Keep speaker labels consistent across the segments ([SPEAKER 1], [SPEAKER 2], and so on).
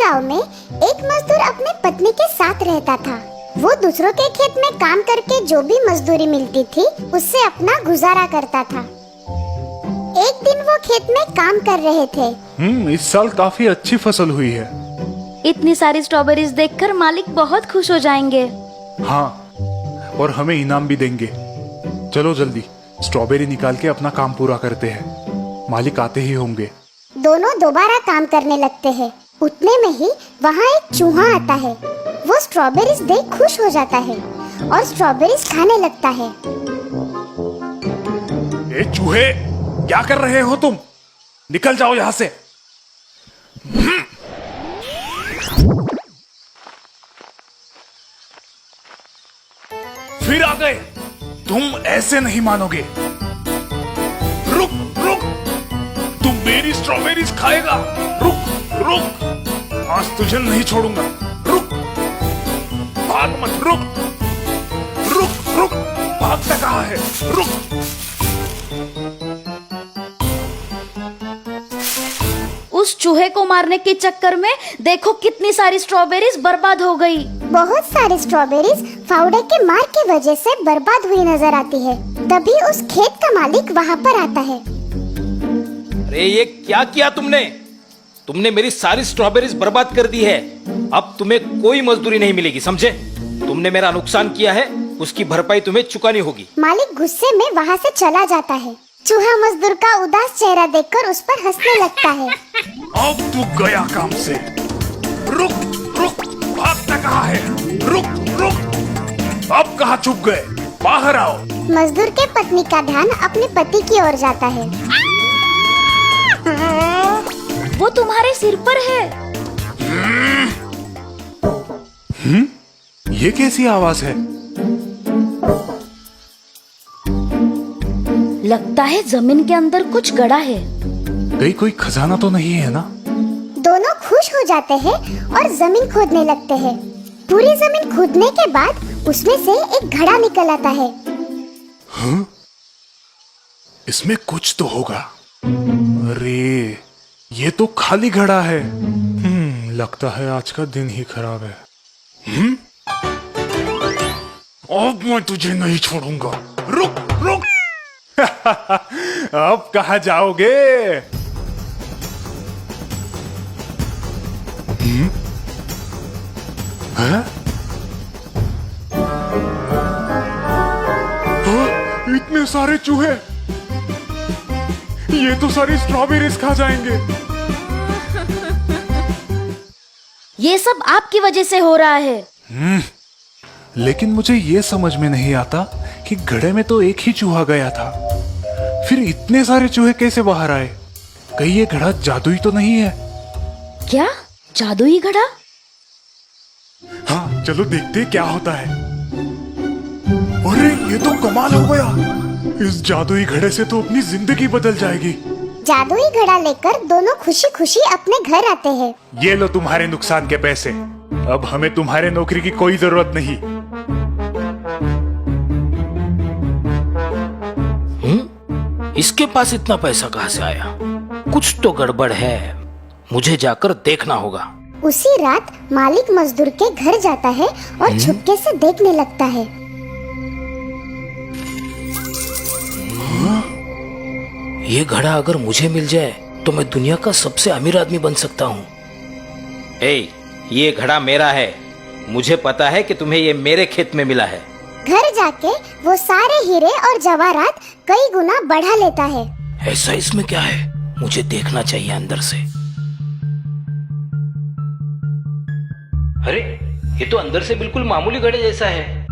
[SPEAKER 1] गांव में एक मजदूर अपनी पत्नी के साथ रहता था। वो दूसरों के खेत में काम करके जो भी मजदूरी मिलती थी उससे अपना गुजारा करता था। एक दिन वो खेत में काम कर रहे थे।
[SPEAKER 2] इस साल काफी अच्छी फसल हुई है।
[SPEAKER 3] इतनी सारी स्ट्रॉबेरीज देखकर मालिक बहुत खुश हो जाएंगे।
[SPEAKER 2] हाँ, और हमें इनाम भी देंगे। चलो जल्दी स्ट्रॉबेरी निकाल के अपना काम पूरा करते हैं। मालिक आते ही होंगे।
[SPEAKER 1] दोनों दोबारा काम करने लगते हैं। उतने में ही वहाँ एक चूहा आता है। वो स्ट्रॉबेरीज देख खुश हो जाता है और स्ट्रॉबेरीज खाने लगता है।
[SPEAKER 2] ए चूहे, क्या कर रहे हो तुम? निकल जाओ यहाँ से। फिर आ गए। तुम ऐसे नहीं मानोगे। रुक रुक, तुम मेरी स्ट्रॉबेरीज खाएगा। रुक रुक, आज तुझे नहीं छोड़ूंगा। रुक, भाग मत। रुक रुक रुक, भागता कहाँ है? रुक।
[SPEAKER 3] उस चूहे को मारने के चक्कर में देखो कितनी सारी स्ट्रॉबेरीज बर्बाद हो गई।
[SPEAKER 1] बहुत सारी स्ट्रॉबेरीज फावड़े के मार की वजह से बर्बाद हुई नजर आती है। तभी उस खेत का मालिक वहाँ पर आता है।
[SPEAKER 4] अरे ये क्या किया तुमने? तुमने मेरी सारी स्ट्रॉबेरीज बर्बाद कर दी है। अब तुम्हें कोई मजदूरी नहीं मिलेगी, समझे? तुमने मेरा नुकसान किया है, उसकी भरपाई तुम्हें चुकानी होगी।
[SPEAKER 1] मालिक गुस्से में वहाँ से चला जाता है। चूहा मजदूर का उदास चेहरा देखकर उस पर हंसने लगता है।
[SPEAKER 2] अब तू गया काम से। रुक रुक, भागता कहाँ है? रुक रुक, अब कहाँ छुप गए? बाहर आओ।
[SPEAKER 1] मजदूर के पत्नी का ध्यान अपने पति की ओर जाता है।
[SPEAKER 3] वो तुम्हारे सिर पर है।
[SPEAKER 2] ये कैसी आवाज है?
[SPEAKER 3] लगता है जमीन के अंदर कुछ गड़ा है।
[SPEAKER 2] कहीं कोई खजाना तो नहीं है ना?
[SPEAKER 1] दोनों खुश हो जाते हैं और जमीन खोदने लगते हैं। पूरी जमीन खोदने के बाद उसमें से एक घड़ा निकल आता है।
[SPEAKER 2] हाँ? इसमें कुछ तो होगा। अरे, ये तो खाली घड़ा है। लगता है आज का दिन ही खराब है। अब मैं तुझे नहीं छोड़ूंगा। रुक रुक। अब कहाँ जाओगे? हैं? इतने सारे चूहे, ये तो सारी स्ट्रॉबेरीज खा जाएंगे।
[SPEAKER 3] ये सब आपकी वजह से हो रहा है।
[SPEAKER 2] लेकिन मुझे ये समझ में नहीं आता कि घड़े में तो एक ही चूहा गया था, फिर इतने सारे चूहे कैसे बाहर आए? कहीं ये घड़ा जादुई तो नहीं है?
[SPEAKER 3] क्या जादुई घड़ा?
[SPEAKER 2] हाँ, चलो देखते क्या होता है। अरे, ये तो कमाल हो गया। इस जादुई घड़े से तो अपनी जिंदगी बदल जाएगी।
[SPEAKER 1] जादुई घड़ा लेकर दोनों खुशी खुशी अपने घर आते हैं।
[SPEAKER 2] ये लो तुम्हारे नुकसान के पैसे। अब हमें तुम्हारे नौकरी की कोई जरूरत नहीं।
[SPEAKER 4] इसके पास इतना पैसा कहाँ से आया? कुछ तो गड़बड़ है, मुझे जाकर देखना होगा।
[SPEAKER 1] उसी रात मालिक मजदूर के घर जाता है और छुपके से देखने लगता है।
[SPEAKER 4] ये घड़ा अगर मुझे मिल जाए तो मैं दुनिया का सबसे अमीर आदमी बन सकता हूँ। ये घड़ा मेरा है। मुझे पता है कि तुम्हें ये मेरे खेत में मिला है।
[SPEAKER 1] घर जाके वो सारे हीरे और जवाहरात कई गुना बढ़ा लेता है।
[SPEAKER 4] ऐसा इसमें क्या है? मुझे देखना चाहिए अंदर से। अरे, ये तो अंदर से बिल्कुल मामूली घड़े जैसा है।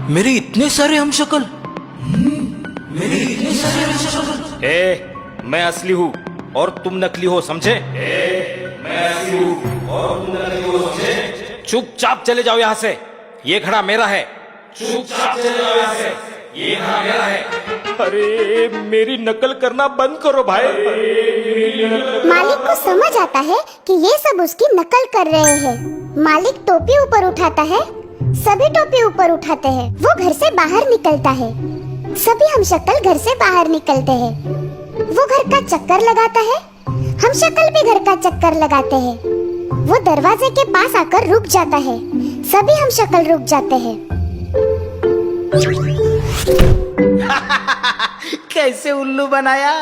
[SPEAKER 4] मेरे इतने सारे हमशक्ल। मैं असली हूँ और तुम नकली हो, समझे? मैं असली हूँ और तुम नकली हो, समझे? चुपचाप चले जाओ यहाँ से। ये घड़ा मेरा है। चुपचाप चले जाओ यहाँ से। ये घड़ा मेरा है। अरे, मेरी नकल करना बंद करो भाई।
[SPEAKER 1] मालिक को समझ आता है कि ये सब उसकी नकल कर रहे हैं। मालिक टोपी ऊपर उठाता है। सभी टोपी ऊपर उठाते हैं। वो घर से बाहर निकलता है। सभी हमशक्ल घर से बाहर निकलते हैं। वो घर का चक्कर लगाता है, हमशक्ल भी घर का चक्कर लगाते हैं। वो दरवाजे के पास आकर रुक जाता है, सभी हमशक्ल रुक जाते हैं।
[SPEAKER 5] कैसे उल्लू बनाया,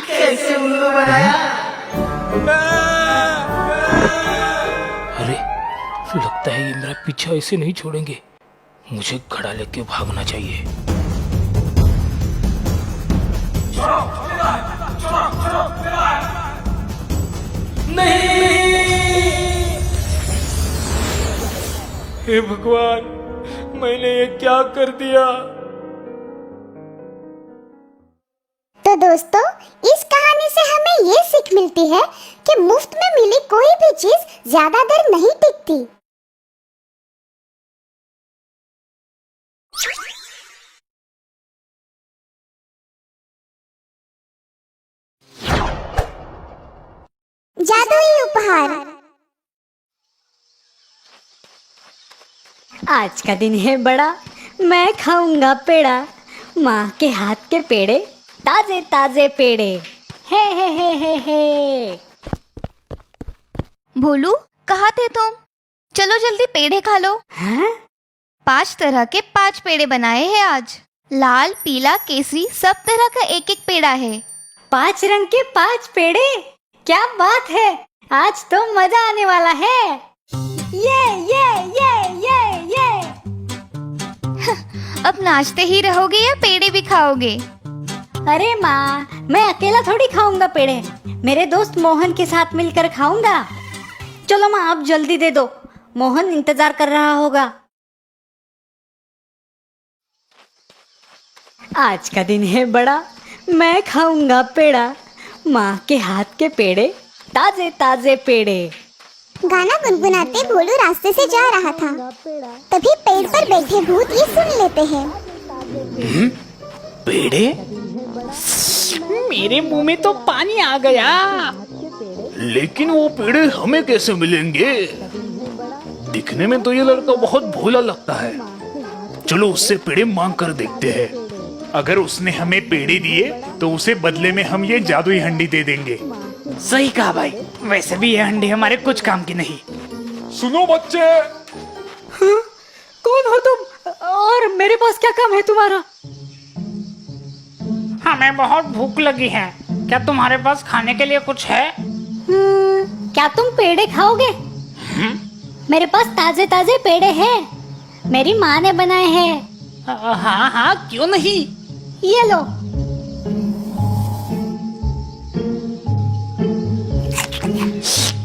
[SPEAKER 5] कैसे उल्लू बनाया।
[SPEAKER 6] अरे लगता है ये मेरा पीछा ऐसे नहीं छोड़ेंगे, मुझे घड़ा लेके भागना चाहिए। हे भगवान, मैंने ये क्या कर दिया।
[SPEAKER 1] तो दोस्तों, इस कहानी से हमें ये सीख मिलती है कि मुफ्त में मिली कोई भी चीज ज्यादा देर नहीं टिकती। जादुई उपहार।
[SPEAKER 7] आज का दिन है बड़ा, मैं खाऊंगा पेड़ा, माँ के हाथ के पेड़े, ताजे ताजे पेड़े। हे।
[SPEAKER 8] भोलू, कहाँ थे तुम? चलो जल्दी पेड़े खा लो।
[SPEAKER 7] हाँ?
[SPEAKER 8] 5 तरह के 5 पेड़े बनाए हैं आज। लाल, पीला, केसरी, सब तरह का एक एक पेड़ा है।
[SPEAKER 7] 5 रंग के 5 पेड़े, क्या बात है। आज तो मजा आने वाला है। ये।
[SPEAKER 8] अब नाचते ही रहोगे या पेड़े भी खाओगे?
[SPEAKER 7] अरे माँ, मैं अकेला थोड़ी खाऊंगा पेड़े, मेरे दोस्त मोहन के साथ मिलकर खाऊंगा। चलो माँ, आप जल्दी दे दो, मोहन इंतजार कर रहा होगा। आज का दिन है बड़ा, मैं खाऊंगा पेड़ा, माँ के हाथ के पेड़े, ताजे ताजे पेड़े।
[SPEAKER 1] गाना गुनगुनाते भोलू रास्ते से जा रहा था। तभी पेड़ पर बैठे भूत ये सुन लेते हैं।
[SPEAKER 6] पेड़े? मेरे मुंह में तो पानी आ गया।
[SPEAKER 2] लेकिन वो पेड़े हमें कैसे मिलेंगे? दिखने में तो ये लड़का बहुत भोला लगता है। चलो उससे पेड़े मांग कर देखते हैं। अगर उसने हमें पेड़े दिए तो उसे बदले में हम ये जादुई हंडी दे देंगे।
[SPEAKER 6] सही कहा भाई, वैसे भी ये हंडी हमारे कुछ काम की नहीं।
[SPEAKER 2] सुनो बच्चे।
[SPEAKER 7] कौन हो तुम, और मेरे पास क्या काम है तुम्हारा?
[SPEAKER 6] हमें बहुत भूख लगी है, क्या तुम्हारे पास खाने के लिए कुछ है?
[SPEAKER 7] क्या तुम पेड़े खाओगे? मेरे पास ताजे ताजे पेड़े हैं, मेरी माँ ने बनाए हैं।
[SPEAKER 6] हाँ, क्यों नहीं।
[SPEAKER 7] ये लो।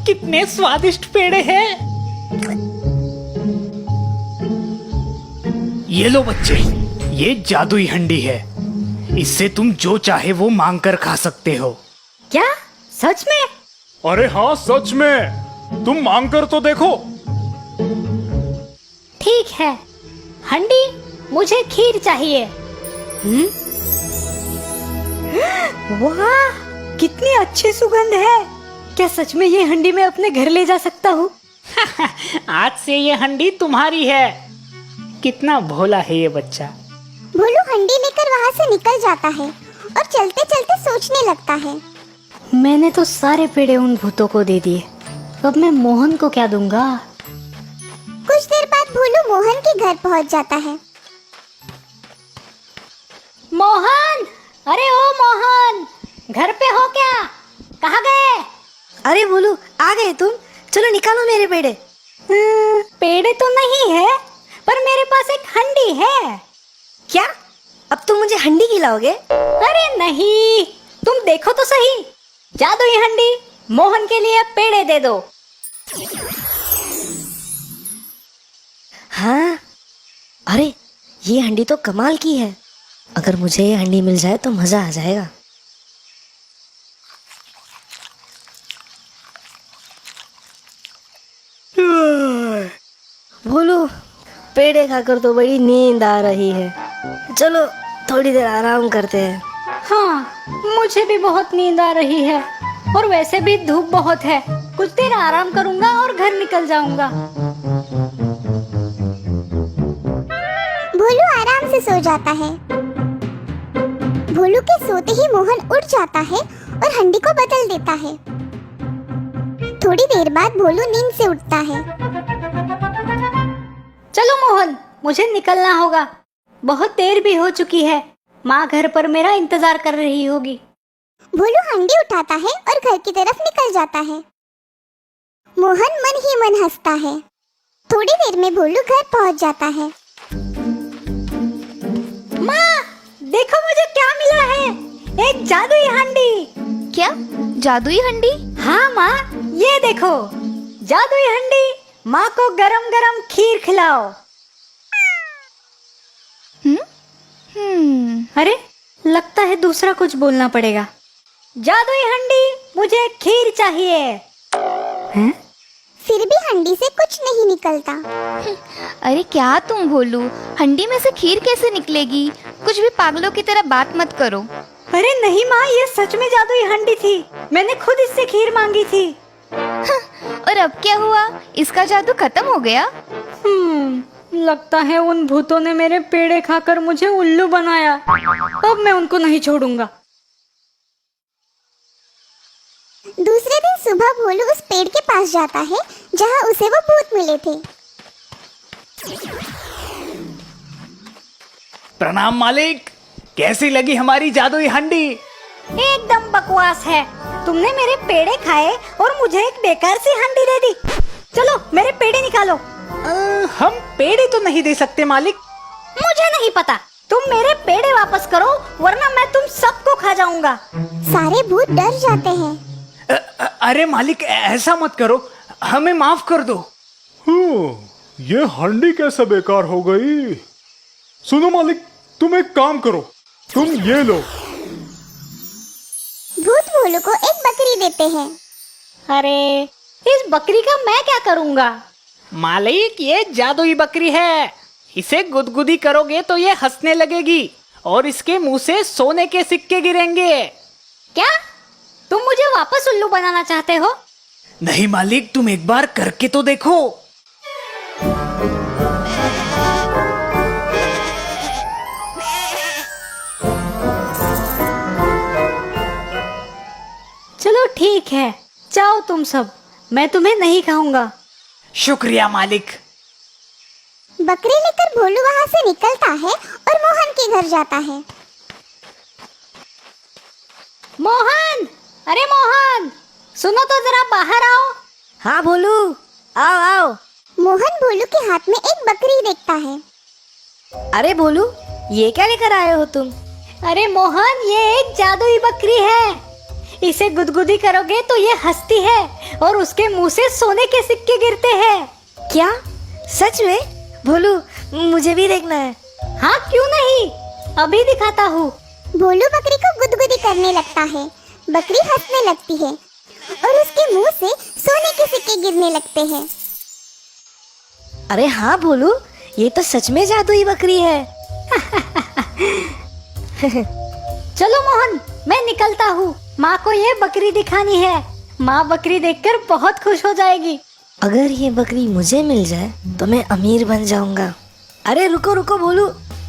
[SPEAKER 6] कितने स्वादिष्ट पेड़े हैं। ये लो बच्चे, ये जादुई हंडी है, इससे तुम जो चाहे वो मांग कर खा सकते हो।
[SPEAKER 7] क्या सच में?
[SPEAKER 2] अरे हाँ, सच में। तुम मांग कर तो देखो।
[SPEAKER 7] ठीक है, हंडी, मुझे खीर चाहिए। वाह, कितनी अच्छी सुगंध है। क्या सच में ये हंडी मैं अपने घर ले जा सकता हूँ?
[SPEAKER 6] आज से ये हंडी तुम्हारी है। कितना भोला है ये बच्चा।
[SPEAKER 1] भोलू हंडी लेकर वहाँ से निकल जाता है और चलते चलते सोचने लगता है।
[SPEAKER 7] मैंने तो सारे पेड़े उन भूतों को दे दिए, अब मैं मोहन को क्या दूंगा?
[SPEAKER 1] कुछ देर बाद भोलू मोहन के घर पहुँच जाता है।
[SPEAKER 7] मोहन, अरे ओ मोहन, घर पे हो क्या? कहाँ गए?
[SPEAKER 9] अरे भोलू, आ गए तुम। चलो निकालो मेरे पेड़े।
[SPEAKER 7] पेड़े तो नहीं है, पर मेरे पास एक हंडी है।
[SPEAKER 9] क्या? अब तुम मुझे हंडी खिलाओगे?
[SPEAKER 7] अरे नहीं, तुम देखो तो सही। जादुई हंडी, मोहन के लिए पेड़े दे दो।
[SPEAKER 9] हाँ, अरे ये हंडी तो कमाल की है। अगर मुझे ये हंडी मिल जाए तो मजा आ जाएगा। भोलू, पेड़े खाकर तो बड़ी नींद आ रही है। चलो थोड़ी देर आराम करते हैं।
[SPEAKER 7] हाँ, मुझे भी बहुत नींद आ रही है, और वैसे भी धूप बहुत है। कुछ देर आराम करूंगा और घर निकल जाऊंगा।
[SPEAKER 1] भोलू आराम से सो जाता है। भोलू के सोते ही मोहन उठ जाता है और हंडी को बदल देता है। थोड़ी देर बाद भोलू नींद से उठता है।
[SPEAKER 7] चलो मोहन, मुझे निकलना होगा। बहुत देर भी हो चुकी है। माँ घर पर मेरा इंतजार कर रही होगी।
[SPEAKER 1] भोलू हंडी उठाता है और घर की तरफ निकल जाता है। मोहन मन ही मन हंसता है। थोड़ी देर में भोलू घर पहुंच जाता है।
[SPEAKER 7] माँ, देखो मुझे क्या मिला है, एक जादुई हंडी।
[SPEAKER 8] क्या जादुई हंडी?
[SPEAKER 7] हाँ माँ, ये देखो जादुई हंडी। माँ को गरम गरम खीर खिलाओ। अरे, लगता है दूसरा कुछ बोलना पड़ेगा। जादुई हंडी, मुझे खीर चाहिए। हैं?
[SPEAKER 1] फिर भी हंडी से कुछ नहीं निकलता।
[SPEAKER 8] अरे क्या तुम भोलू, हंडी में से खीर कैसे निकलेगी? कुछ भी पागलों की तरह बात मत करो।
[SPEAKER 7] अरे नहीं माँ, ये सच में जादुई हंडी थी। मैंने खुद इससे खीर मांगी थी।
[SPEAKER 8] और अब क्या हुआ? इसका जादू खत्म हो गया?
[SPEAKER 7] लगता है उन भूतों ने मेरे पेड़े खाकर मुझे उल्लू बनाया। अब मैं उनको नहीं छोड़ूंगा।
[SPEAKER 1] दूसरे दिन सुबह भोलू उस पेड़ के पास जाता है जहाँ उसे वो भूत मिले थे।
[SPEAKER 5] प्रणाम मालिक, कैसी लगी हमारी जादुई हंडी?
[SPEAKER 7] एकदम बकवास है। तुमने मेरे पेड़े खाए और मुझे एक बेकार सी हंडी दे दी। चलो मेरे पेड़े निकालो।
[SPEAKER 5] हम पेड़े तो नहीं दे सकते मालिक।
[SPEAKER 7] मुझे नहीं पता, तुम मेरे पेड़े वापस करो वरना मैं तुम सबको खा जाऊंगा।
[SPEAKER 1] सारे भूत डर जाते हैं।
[SPEAKER 5] अरे मालिक, ऐसा मत करो, हमें माफ कर दो।
[SPEAKER 2] ये हंडी कैसे बेकार हो गई? सुनो मालिक, तुम एक काम करो, तुम ये लो।
[SPEAKER 1] भूत भोलू को एक बकरी देते हैं।
[SPEAKER 7] अरे, इस बकरी का मैं क्या करूंगा?
[SPEAKER 5] मालिक, ये जादुई बकरी है। इसे गुदगुदी करोगे तो ये हंसने लगेगी और इसके मुंह से सोने के सिक्के गिरेंगे।
[SPEAKER 7] क्या तुम मुझे वापस उल्लू बनाना चाहते हो?
[SPEAKER 5] नहीं मालिक, तुम एक बार करके तो देखो।
[SPEAKER 7] चलो ठीक है, जाओ तुम सब, मैं तुम्हें नहीं खाऊंगा।
[SPEAKER 5] शुक्रिया मालिक।
[SPEAKER 1] बकरी लेकर भोलू वहाँ से निकलता है और मोहन के घर जाता है।
[SPEAKER 7] मोहन, अरे मोहन, सुनो तो जरा बाहर आओ।
[SPEAKER 9] हाँ भोलू, आओ आओ।
[SPEAKER 1] मोहन भोलू के हाथ में एक बकरी देखता है।
[SPEAKER 9] अरे भोलू, ये क्या लेकर आए हो तुम?
[SPEAKER 7] अरे मोहन, ये एक जादुई बकरी है। इसे गुदगुदी करोगे तो ये हंसती है और उसके मुंह से सोने के सिक्के गिरते हैं।
[SPEAKER 9] क्या सच में? भोलू, मुझे भी देखना है।
[SPEAKER 7] हाँ क्यों नहीं, अभी दिखाता हूँ।
[SPEAKER 1] भोलू बकरी को गुदगुदी करने लगता है। बकरी हंसने लगती है और उसके मुंह से सोने के सिक्के गिरने लगते हैं।
[SPEAKER 9] अरे हाँ भोलू, ये तो सच में जादुई बकरी है।
[SPEAKER 7] चलो मोहन, मैं निकलता हूँ। माँ को ये बकरी दिखानी है। माँ बकरी देखकर बहुत खुश हो जाएगी।
[SPEAKER 9] अगर ये बकरी मुझे मिल जाए तो मैं अमीर बन जाऊंगा। अरे रुको रुको भोलू,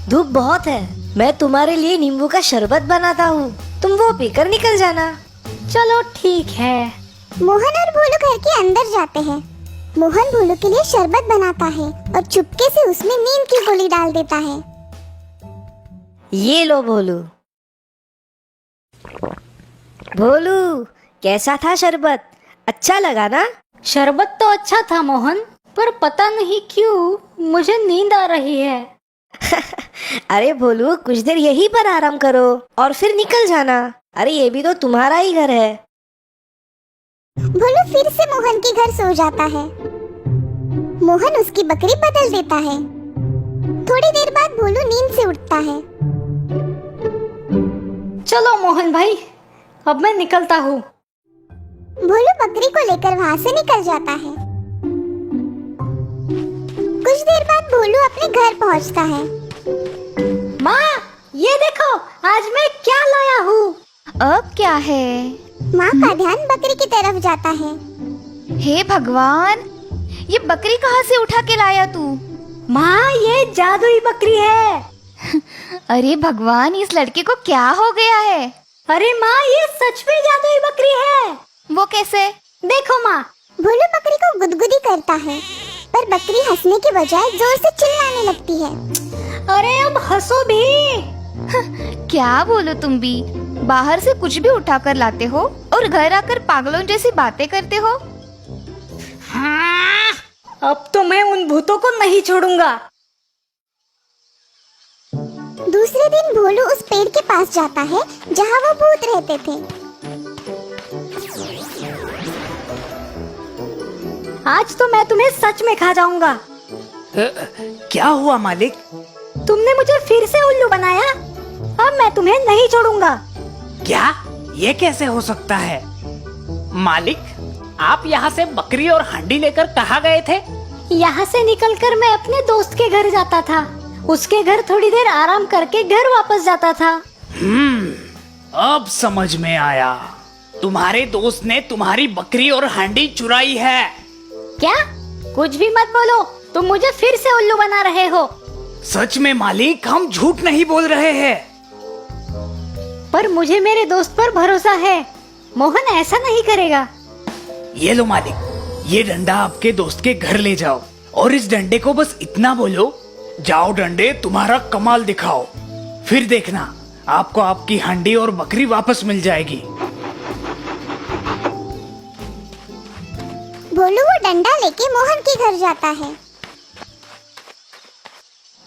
[SPEAKER 9] धूप बहुत है। मैं तुम्हारे लिए नींबू का शरबत बनाता हूँ, तुम वो पीकर निकल जाना।
[SPEAKER 7] चलो ठीक है।
[SPEAKER 1] मोहन और भोलू घर के अंदर जाते हैं। मोहन भोलू के लिए शरबत बनाता है और चुपके से उसमें नीम की गोली डाल देता है।
[SPEAKER 9] ये लो भोलू। भोलू, कैसा था शरबत? अच्छा लगा ना?
[SPEAKER 7] शरबत तो अच्छा था मोहन, पर पता नहीं क्यों मुझे नींद आ रही है।
[SPEAKER 9] अरे भोलू, कुछ देर यहीं पर आराम करो और फिर निकल जाना। अरे ये भी तो तुम्हारा ही घर है।
[SPEAKER 1] भोलू फिर से मोहन के घर सो जाता है। मोहन उसकी बकरी बदल देता है। थोड़ी देर बाद भोलू नींद से उठता है।
[SPEAKER 7] चलो मोहन भाई, अब मैं निकलता हूँ।
[SPEAKER 1] भोलू बकरी को लेकर वहाँ से निकल जाता है। कुछ देर बाद भोलू अपने घर पहुँचता है।
[SPEAKER 7] माँ, ये देखो आज मैं क्या लाया हूँ।
[SPEAKER 8] अब क्या है?
[SPEAKER 1] माँ का ध्यान बकरी की तरफ जाता है।
[SPEAKER 8] हे भगवान, ये बकरी कहाँ से उठा के लाया तू?
[SPEAKER 7] माँ, ये जादुई बकरी है।
[SPEAKER 8] अरे भगवान, इस लड़के को क्या हो गया है?
[SPEAKER 7] अरे माँ, ये सच में जादुई बकरी है।
[SPEAKER 8] वो कैसे?
[SPEAKER 7] देखो माँ।
[SPEAKER 1] भोलू बकरी को गुदगुदी करता है, पर बकरी हंसने के बजाय जोर से चिल्लाने लगती है।
[SPEAKER 7] अरे अब हंसो भी।
[SPEAKER 8] क्या बोलो तुम भी? बाहर से कुछ भी उठा कर लाते हो और घर आकर पागलों जैसी बातें करते हो।
[SPEAKER 7] हाँ, अब तो मैं उन भूतों को नहीं छोड़ूंगा।
[SPEAKER 1] दूसरे दिन भोलू उस पेड़ के पास जाता है जहाँ वो भूत रहते थे।
[SPEAKER 7] आज तो मैं तुम्हें सच में खा जाऊंगा।
[SPEAKER 5] क्या हुआ मालिक?
[SPEAKER 7] तुमने मुझे फिर से उल्लू बनाया। अब मैं तुम्हें नहीं छोड़ूंगा।
[SPEAKER 5] क्या? ये कैसे हो सकता है? मालिक, आप यहाँ से बकरी और हांडी लेकर कहाँ गए थे?
[SPEAKER 7] यहाँ से निकलकर मैं अपने दोस्त के घर जाता था। उसके घर थोड़ी देर आराम करके घर वापस जाता था।
[SPEAKER 5] अब समझ में आया। तुम्हारे दोस्त ने तुम्हारी बकरी और हांडी चुराई है।
[SPEAKER 7] क्या? कुछ भी मत बोलो, तुम मुझे फिर से उल्लू बना रहे हो।
[SPEAKER 5] सच में मालिक, हम झूठ नहीं बोल रहे हैं।
[SPEAKER 7] पर मुझे मेरे दोस्त पर भरोसा है। मोहन ऐसा नहीं करेगा।
[SPEAKER 5] ये लो मालिक, ये डंडा आपके दोस्त के घर ले जाओ और इस डंडे को बस इतना बोलो, जाओ डंडे तुम्हारा कमाल दिखाओ। फिर देखना, आपको आपकी हांडी और बकरी वापस मिल जाएगी।
[SPEAKER 1] भोलू वो डंडा लेके मोहन के घर जाता है।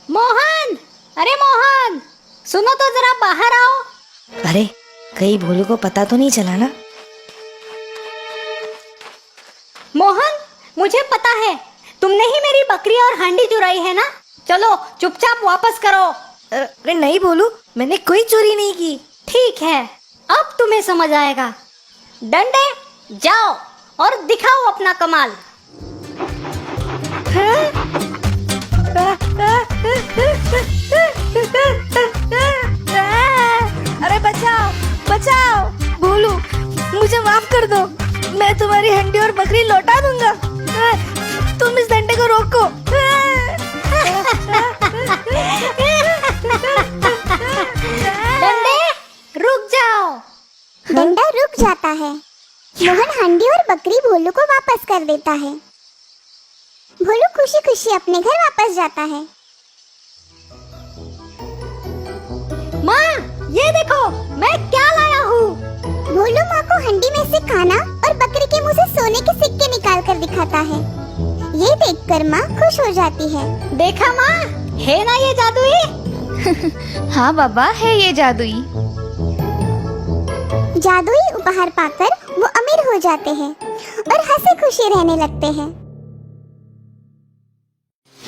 [SPEAKER 7] मोहन, अरे मोहन, सुनो तो जरा बाहर आओ।
[SPEAKER 9] अरे, कहीं भोलू को पता तो नहीं चला ना?
[SPEAKER 7] मोहन, मुझे पता है तुमने ही मेरी बकरी और हांडी चुराई है ना। चलो चुपचाप वापस करो।
[SPEAKER 9] अरे नहीं भोलू, मैंने कोई चोरी नहीं की।
[SPEAKER 7] ठीक है, अब तुम्हें समझ आएगा। डंडे, जाओ और दिखाओ अपना कमाल।
[SPEAKER 9] अरे बचाओ, बचाओ भोलू, मुझे माफ कर दो। मैं तुम्हारी हंडी और बकरी लौटा दूंगा। तुम इस डंडे को रोको।
[SPEAKER 7] डंडे, रुक जाओ।
[SPEAKER 1] डंडा रुक जाता है। मोहन हांडी और बकरी भोलू को वापस कर देता है। भोलू खुशी खुशी अपने घर वापस जाता है।
[SPEAKER 7] माँ, ये देखो मैं क्या लाया हूँ।
[SPEAKER 1] भोलू माँ को हंडी में से खाना और बकरी के मुंह से सोने के सिक्के निकाल कर दिखाता है। ये देखकर माँ खुश हो जाती है।
[SPEAKER 7] देखा माँ, है ना ये जादुई?
[SPEAKER 8] हाँ बाबा, है ये जादुई।
[SPEAKER 1] जादुई उपहार पाकर वो अमीर हो जाते हैं और हंसी खुशी रहने लगते हैं।